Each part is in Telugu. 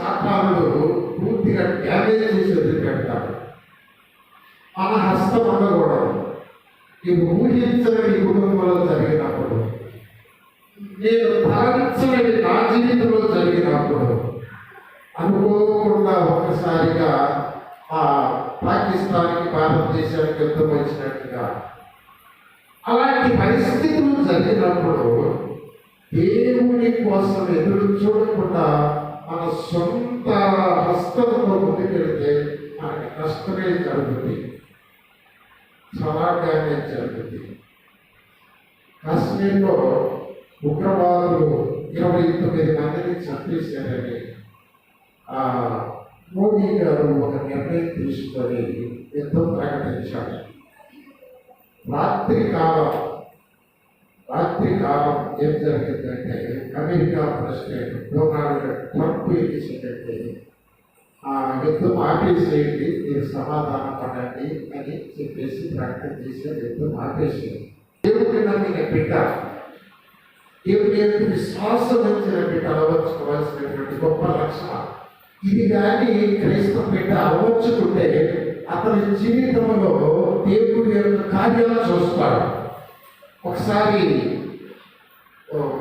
సాతానుడు పూర్తిగా డ్యామేజ్ చేసి వదిలిపెడతాడు. మన హస్తం ఉండకూడదు. నీవు ఊహించని నీ కుటుంబంలో జరిగినప్పుడు, నేను తలంచని నా జీవితంలో జరిగినప్పుడు, అనుకోకుండా ఒక్కసారిగా పాకిస్తాన్కి భారతదేశానికి యుద్ధం వచ్చినట్టుగా అలాంటి పరిస్థితులు జరిగినప్పుడు దేవుని కోసం ఎదురు చూడకుండా మన సొంత హస్తంతో ముందుకెళ్తే మనకి నష్టమే జరుగుతుంది, చాలా డ్యామేజ్ జరుగుతుంది. కాశ్మీర్లో ఉగ్రవాదులు 29 మందిని చంపేశారని మోడీ గారు ఒక నిర్ణయం తీసుకొని యుద్ధం ప్రకటించాడు. రాత్రి కాలం ఏం జరిగిందంటే, అమెరికా ప్రెసిడెంట్ డొనాల్డ్ ట్రంప్ ఏం చేసిందంటే, యుద్ధం ఆపేసేయండి, మీరు సమాధానం పడండి అని చెప్పేసి ప్రకటన చేసే యుద్ధం ఆపేసేయండి. దేవుడిని నమ్మిన బిడ్డ, దేవుని యొక్క విశ్వాసం వచ్చిన బిడ్డ అలవర్చుకోవాల్సినటువంటి గొప్ప లక్షణం ఇది. కానీ క్రైస్తవ బిడ్డ అలవర్చుకుంటే అతని జీవితంలో దేవుడి యొక్క కార్యాలు చూస్తాడు. ఒకసారి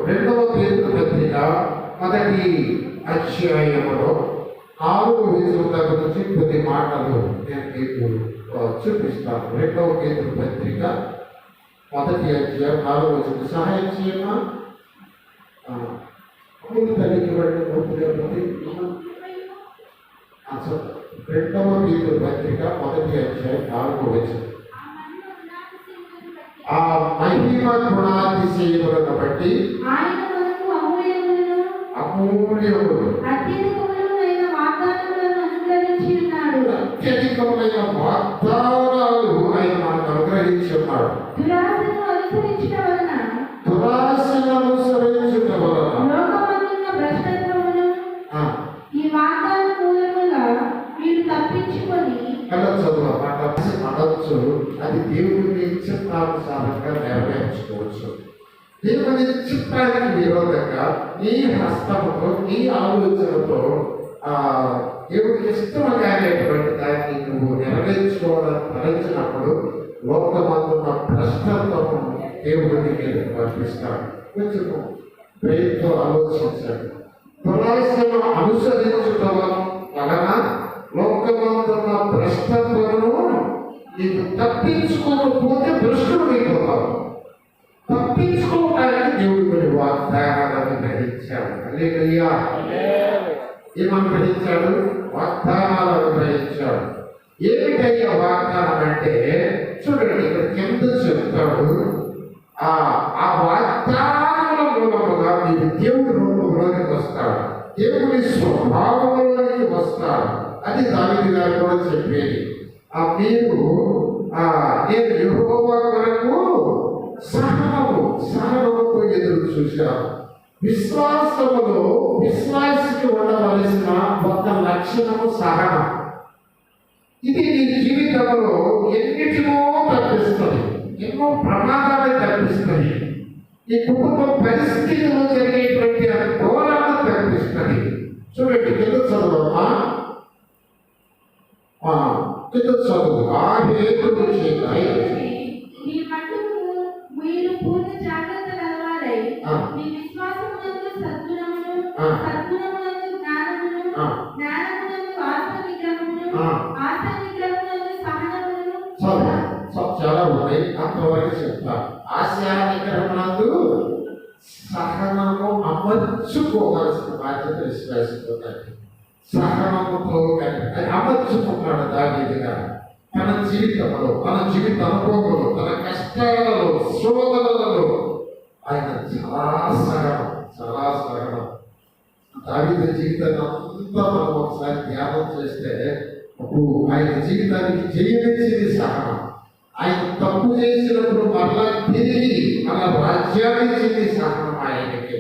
2వ పేతురు పత్రిక 1వ అధ్యాయంలో 6వ వచనం గురించి కొద్ది మాటలు నేను మీకు చూపిస్తాను. 2వ పేతురు పత్రిక 1వ అధ్యాయం 4వ వచనం. సహాయం చేయమా? తల్లికి పడిన పూర్తిగా 2వ పేతురు పత్రిక 1వ అధ్యాయం 4వ వచనం. ఆ మహిమ గుణాతిశయములను బట్టి అమూల్యములు అత్యధికమైన వాగ్దానాలు ఆయన మనకు అనుగ్రహించి ఉన్నాడు. దురాశను అనుసరించుట వలన అనొచ్చు, అది దేవుని చిత్తానుసారంగా నెరవేర్చుకోవచ్చు. దేవుని చిత్తానికి విరోధంగా నీ హస్తముతో, నీ ఆలోచనతో దేవుడికి ఇష్టమనేటువంటి దాన్ని నువ్వు నెరవేర్చుకోవడానికి తలచినప్పుడు లోకమందున్న భ్రష్టత్వము దేవుడిని మీద పంపిస్తాడు. కొంచెం ప్రేమతో ఆలోచించాడు. దురాశను అనుసరించడం వలన లోకమందున్న భ్రష్టత్వము నీకు తప్పించుకోకపోతే భ్రష్టుడు అయిపోతావు. తప్పించుకోవడానికి దేవుడు కొన్ని వాగ్దానాలను గ్రహించాడు. హల్లెలూయా. ఏమని గ్రహించాడు? వాగ్దానాలను గ్రహించాడు. ఏమిటయ్యా వాగ్దానం అంటే, చూడండి ఇక్కడ కింద చెప్తాడు, ఆ వాగ్దానాల మూలముగా మీరు దేవుడి రూపంలోకి వస్తాడు, దేవుని స్వభావంలోకి వస్తాడు. అది దావీదు గారు కూడా చెప్పేది. మీరు నేను యెహోవా కొరకు సహనముతో ఎదురు చూశాను. విశ్వాసములో విశ్వాసికి ఉండవలసిన ఒక లక్షణము సహనం. ఇది నీ జీవితంలో ఎన్నిటినో తప్పిస్తుంది, ఎన్నో ప్రమాదాలు తప్పిస్తుంది, నీ కుటుంబ పరిస్థితుల్లో జరిగేటువంటి ఘోరాలను తప్పిస్తుంది. చూడండి కింద చదువు, కింద చదువు. ఆ హేతువు చేత చాలా ఉన్నాయి, అంతవరకు చెప్తాను. ఆశా నిగ్రహమునందు సహనము అమర్చుకోవాల్సిన బాధ్యత విశ్వాసిపోతాడు. సహనముతో అది అమర్చుకున్నాడు దావీదు గారు. తన జీవితంలో, తన జీవిత అనుభవంలో, తన కష్టాలలో, శోధనలలో ఆయన చాలా సహనం. దావీదు జీవితాన్ని అంతా మనం ఒకసారి ధ్యానం చేస్తే ఆయన జీవితానికి జయమిచ్చింది సహనం. ఆయన తప్పు చేసినప్పుడు మరలా తిరిగి మన రాజ్యాన్ని ఇచ్చింది సహనం. ఆయనకి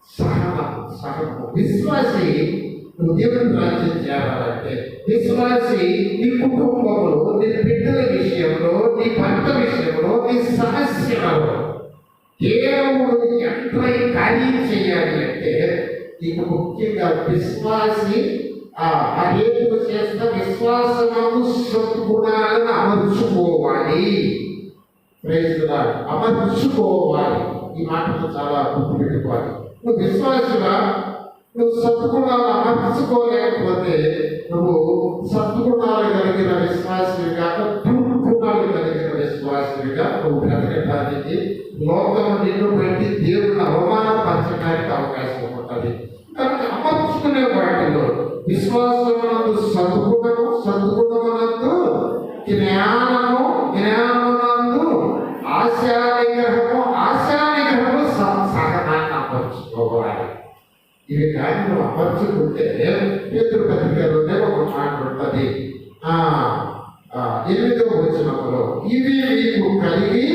సహనము. విశ్వాసి నువ్వు దేవుని రాజ్యం చేరాలంటే, విశ్వాసి నీ కుటుంబంలో, నీ బిడ్డల విషయంలో, నీ భర్త విషయంలో, నీ సమస్యలలో దేవుడు ఎంత కార్యం చేయాలి అంటే ఇక ముఖ్యంగా విశ్వాసి ఆ హేతు చేస్తే విశ్వాసము సద్గుణాలను అమర్చుకోవాలి. Praise lord. అమర్చుకోవాలి. ఈ మాటలు చాలా గుర్తుపెట్టుకోవాలి. నువ్వు విశ్వాసుగా నువ్వు సద్గుణాలు అమర్చుకోలేకపోతే నువ్వు సద్గుణాలు కలిగిన విశ్వాసులుగా దుర్గుణాలు కలిగిన విశ్వాసులుగా నువ్వు బ్రతకడానికి లోకం నిన్ను పెట్టి దేవుని అవమానపరచడానికి అవకాశం ఉంటుంది. కాబట్టి అమర్చుకునే వాటిలో విశ్వాసమునందు సద్గుణము, సద్గుణమునందు జ్ఞానము, జ్ఞానమునందు ఆశానిగ్రహము, ఆశానిగ్రహము సహనాన్ని అమర్చుకోవాలి. ఇవి కానీ నువ్వు అమర్చుకుంటే పేతురు పత్రికలోనే ఒక మాట ఉంటుంది. 8వ వచనంలో ఇవి మీకు కలిగి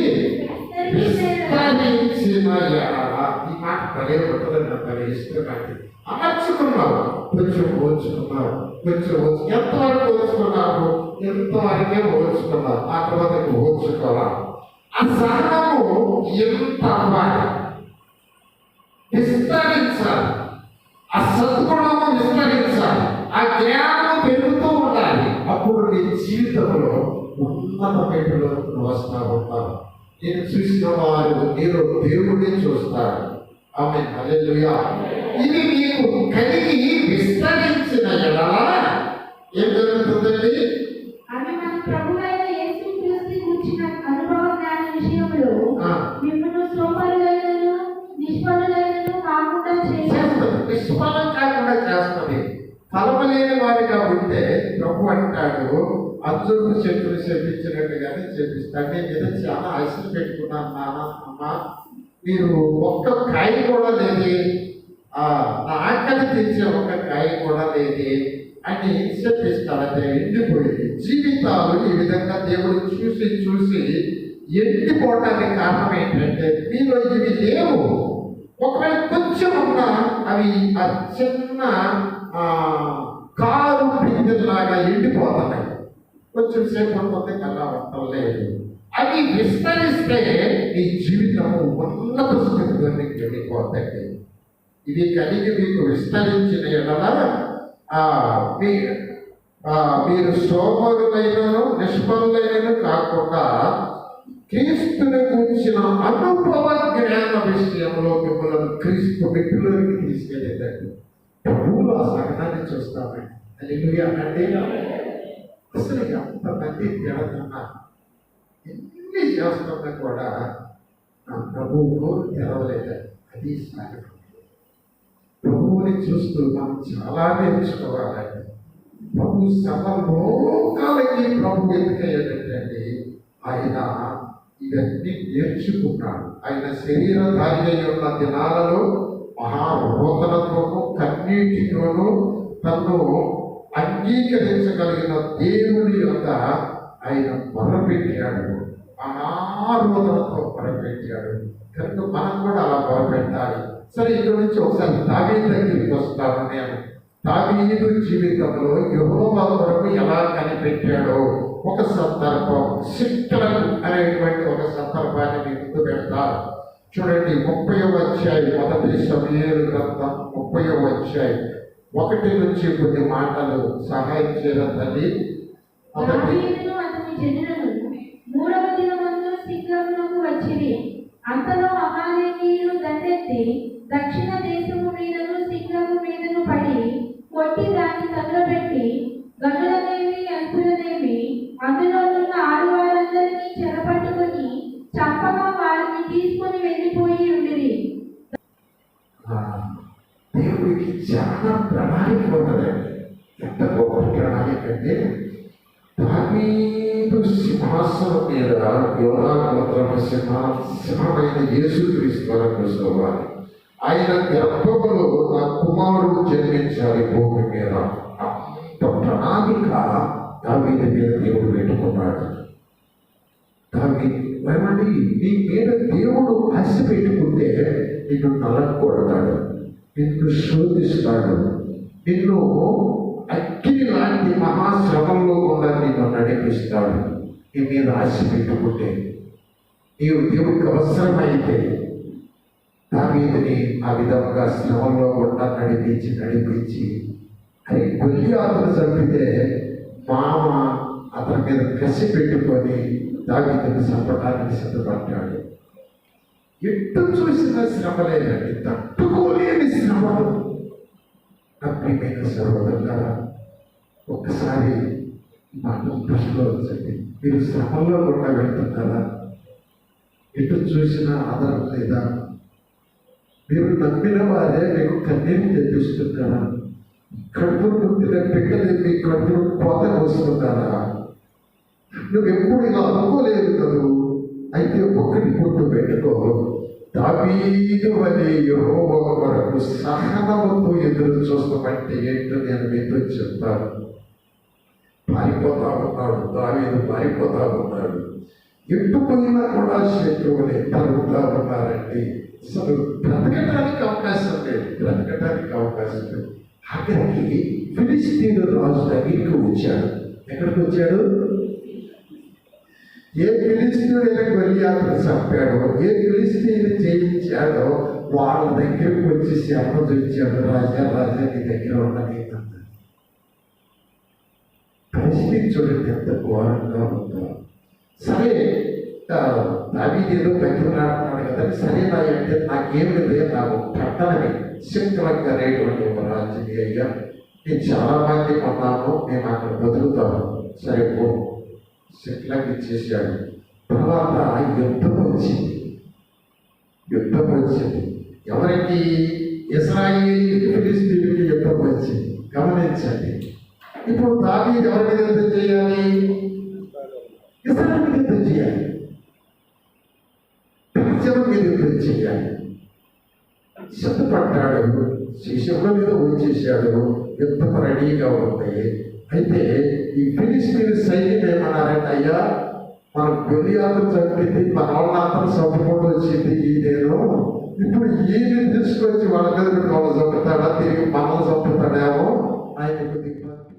విస్తరించిన ఎడల, ఈ మాట భలే ఉంటుంది, నాకు భలే ఇష్టమైంది. అమర్చుకున్నావు, కొంచెం ఓర్చుకున్నావు, కొంచెం ఎంతవరకు ఓర్చుకున్నావు, ఎంతవరకే ఓర్చుకున్నావు, ఆ తర్వాత ఓర్చుకోవాలి. ఆ సహనము ఎంత అవ్వాలి, విస్తరించాలి. ఆ సద్గుణము విస్తరించాలి. ఆ జ్ఞానము పెరుగుతూ ఉండాలి. అప్పుడు నీ జీవితంలో ఉన్నతమైనలో వస్తా ఉంటారు. నేను చూసిన వారు నేను దేవుడిని చూస్తారు. ఆమేన్, హల్లెలూయా. ఇది నీకు కలిగి విస్తరించిన ఎడల ఏం జరుగుతుందండి? అది మన ప్రభువైన యేసుక్రీస్తు గురించిన అనుభవ జ్ఞాన విషయంలో మిమ్మల్ని సోమరులైనను నిష్ఫలులైనను కాకుండా చేస్తుంది. నిష్ఫలం కాకుండా చేస్తుంది. ఫలము లేని వారిగా ఉంటే ప్రభు అంటాడు, అర్జునుడు శత్రులు చేపించినట్టుగానే చేపిస్తాడు. నేను మీద చాలా ఆశలు పెట్టుకున్నాను నాన్న, అమ్మ, మీరు ఒక్క కాయ కూడా లేదే, నా ఆకలి తెచ్చే ఒక్క కాయ కూడా లేదే అని చెప్పిస్తాడంటే ఎండిపోయింది. జీవితాలు ఈ విధంగా దేవుడు చూసి చూసి ఎండిపోవడానికి కారణం ఏంటంటే మీలో ఇవి లేవు. ఒకవేళ కొంచెం ఉన్నా అవి ఆ చిన్న కారు పిందెలాగా ఎండిపోతున్నాయి. కొంచెం సేపు అనుకుంటే కల్లా వస్తలేదు. అవి విస్తరిస్తే నీ జీవితము ఉన్నత స్థితిలోకి వెళ్ళిపోతాయి. ఇది కలిగి మీకు విస్తరించిన ఎడల మీరు సోమరులైనను నిష్ఫలులైనను కాకుండా క్రీస్తుని గురించిన అనుభవ జ్ఞాన విషయంలో మిమ్మల్ని క్రీస్తు బిడ్డలోకి తీసుకెళ్ళేటట్టు ప్రభువులో ఆ సహనాన్ని చూస్తామండి. హల్లెలూయా. అంటే అసలు ఎంతమంది తిడుతున్నా, ఎన్ని చేస్తున్నా కూడా నా ప్రభువుకు తెరవలేదు. అది సహనం. ప్రభువుని చూస్తూ మనం చాలా నేర్చుకోవాలండి. ప్రభు సమలోకాలకి ప్రభు ఎందుకయ్యాడంటే ఆయన ఇవన్నీ నేర్చుకున్నాడు. ఆయన శరీరధారి అయి ఉన్న దినాలలో మహారోదనతోనూ కన్నీటితోనూ తను అంగీకరించగలిగిన దేవుని యొక్క ఆయన మొరపెట్టాడు. మహారోదనతో మొరపెట్టాడు. కనుక మనం కూడా అలా మొరపెట్టాలి. సరే, ఇక్కడ నుంచి ఒకసారి దావీదు దగ్గరికి వస్తాను నేను. దావీదు జీవితంలో యెహోవా కొరకు ఎలా కనిపెట్టాడో ఒక సందర్భం, సిక్లగ్ అనేటువంటి ఒక సందర్భాన్ని మీ ముందు పెడతారు. చూడండి, 30వ అధ్యాయం, 1 సమూయేలు గ్రంథం 30వ అధ్యాయం 1 నుంచి కొన్ని మాటలు సహాయం చేయడం తల్లి. మూడవ దినమందు సిక్లగునకు వచ్చిరి. అంతలో అమాలేకీయులు దండెత్తి దక్షిణ దేశము మీదను సిక్లగు మీదను పడి కొట్టి దాన్ని తగలబెట్టి గనులనేమి అల్పులనేమి అందులో ఉన్న ఆడవారందరినీ చెరపట్టుకొని చంపగా వారిని తీసుకొని వెళ్ళిపోయి ఉండిరి. దేవుడికి చాలా ప్రణాళిక ఉన్నదండి. ఎంత గొప్ప ప్రణాళిక అంటే దావీదు సింహాసనం మీద యోనా గోత్రపు సింహమైన యేసుక్రీస్తు వారు కూర్చోవాలి. ఆయన గర్భములో నా కుమారుడు జన్మించాలి భూమి మీద. అంత ప్రణాళిక దావీదు మీద దేవుడు పెట్టుకున్నాడు. ఏమండి, నీ మీద దేవుడు ఆశ పెట్టుకుంటే నిన్ను నలగొడతాడు, నిన్ను శోధిస్తాడు, నిన్ను అగ్ని లాంటి మహాశ్రమంలో కూడా నిన్ను నడిపిస్తాడు. నీ మీద ఆశ పెట్టుకుంటే నీవు దేవుడికి అవసరమైతే దావీదుని ఆ విధంగా శ్రమంలో కూడా నడిపించి అని గొల్లియాతును చంపితే మామ అతని మీద కసి పెట్టుకొని దావీదుని చంపడానికి సిద్ధపడ్డాడు. ఎట్టు చూసిన శ్రమలేనండి, తట్టుకోలేని శ్రమలు. నా ప్రియమైన సహోదరులారా, ఒక్కసారి మాట దృష్టిలో వచ్చండి. మీరు శ్రమంలో కూడా వెళ్తున్నారా? ఎటు చూసినా ఆదరణ లేదా? మీరు నమ్మిన వారే మీకు కన్నీరు తెప్పిస్తున్నారా? కడుపులు పుట్టిన బిడ్డలు మీ కడుపులు కోత వస్తున్నారా? నువ్వెప్పుడు ఇలా అనుకోలేదు కదూ. అయితే ఒకటి గుర్తు పెట్టుకో, దావీదు వలె యెహోవా కొరకు సహనముతో ఎదురు చూస్తామంటే ఏంటో నేను మీతో చెప్తాను. పారిపోతా ఉన్నాడు దావీదు, పారిపోతా ఉన్నాడు. ఎటు పోయినా కూడా శత్రువుని తరుగుతా ఉన్నారండి. అసలు బ్రతకడానికి అవకాశం లేదు. ఆఖరికి ఫిలిస్తీను రాజు దగ్గరికి వచ్చాడు. ఎక్కడికి వచ్చాడు? ఏ ఫిలిస్తీనుడైనా గొల్లియాతును చంపాడో, ఏ ఫిలిస్తీను జయించాడో వాళ్ళ దగ్గరికి వచ్చి శర్మ చూచాడు. రాజా నీ దగ్గర ఉన్నది అన్నాడు. పరిస్థితి చూడండి ఎంత ఘోరంగా ఉందో. సరే, దావీదు ఏదో బతిమలాడుతున్నాడు కదా, సరేనా అంటే నాకేమి లేదు, నాకు పట్టణమే శక్తులంగా రేటువంటి ఒక రాజ్యం అయ్యా, నేను చాలా మంది కొన్నాను, మేము అక్కడ బతుకుతాము. సరే పో, శక్తులకు ఇచ్చేసాడు. తర్వాత యుద్ధం వచ్చింది. ఎవరికి? ఇశ్రాయేలీయులకి ఫిలిస్తీయులకి యుద్ధం వచ్చింది. గమనించండి. ఇప్పుడు దావీదు ఎవరి మీద యుద్ధం చేయాలి? ఇశ్రాయేలు మీద యుద్ధం చేయాలి. ప్రజల మీద యుద్ధం చేయాలి. సిద్ధపడ్డాడు, శిష్యుల మీద వచ్చేసాడు. యుద్ధం రెడీగా ఉంది. అయితే ఈ ఫిలిస్తీన్ సైన్యం ఏమన్నారంటే, అయ్యా మన గొల్లియాతును చంపింది, మన వాళ్ళందరూ చంపుకుంటూ వచ్చింది ఇదేనో, ఇప్పుడు ఈయన తీసుకొచ్చి వాళ్ళ మీద వాళ్ళు చంపుతాడా, తిరిగి మనల్ని చంపుతాడేమో, ఆయనకు దిగ్భ్రాంతి.